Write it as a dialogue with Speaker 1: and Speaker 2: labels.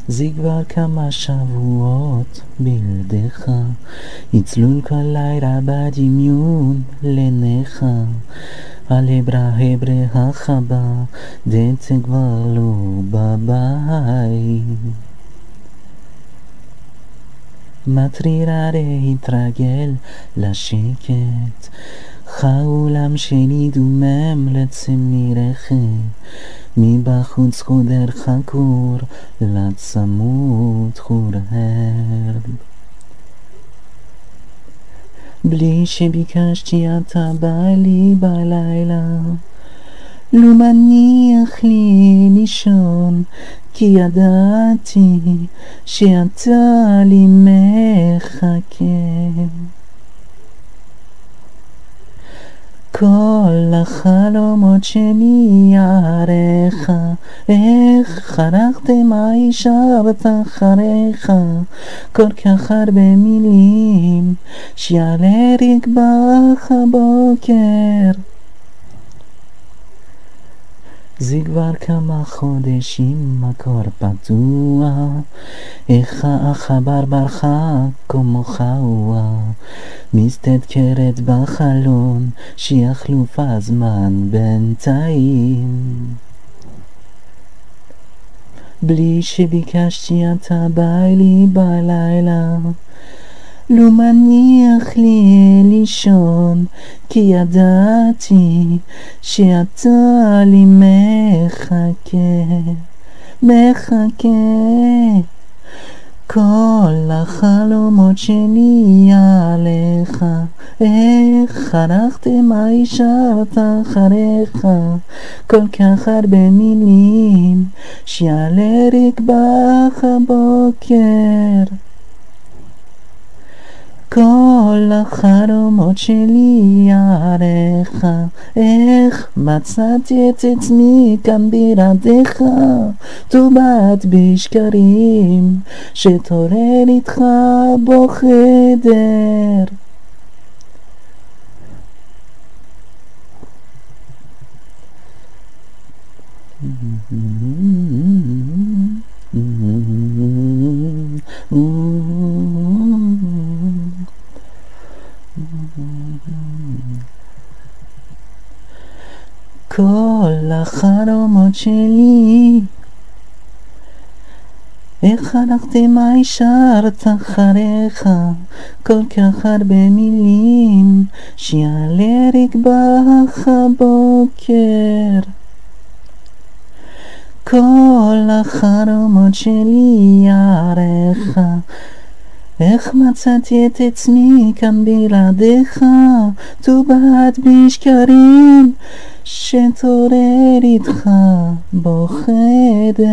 Speaker 1: זה כבר כמה שבועות בלעדיך, יצלול כל לילה בדמיון לעיניך, הלברה החבה דצה כבר לא בבית, מטרירה להתרגל לשקט, חעולם שלי דומם לצמי רכב, מבחוץ חודר חקור לצמוד חורהר, בלי שביקשתי אתה בא לי בלילה, לא מניח לי לישון, כי ידעתי שאתה לי מחכה. כל החלומות שלי עריך, איך חנכתם האישה בתחריך, כל כך הרבה מילים שיעלה ריק בך הבוקר. זה כבר כמה חודשים מקור פתוח, איך החבר ברכה כמו חווה, מסתתרת בחלון שיחלוף הזמן בינתיים, בלי שביקשתי אתה בא לי בלילה, לא מניח לי לישון, כי ידעתי שאתה לי מחכה. כל החלומות שלי עליך, איך חנכתם האישה בתחריך, כל כך הרבה מילים שיעלה ריק בך הבוקר. כל החלומות שלי עליך, איך מצאתי את עצמי כאן בלעדיך, טובעת בשקרים שתורר איתך בחדר. כל החלומות שלי, איך חנכתם האישה אחריך, כל כך הרבה מילים שיעלה ריק בך הבוקר. כל החלומות שלי עליך, איך מצאתי את עצמי כאן בלעדיך, טובעת בשקרים שתורר איתך בחדר.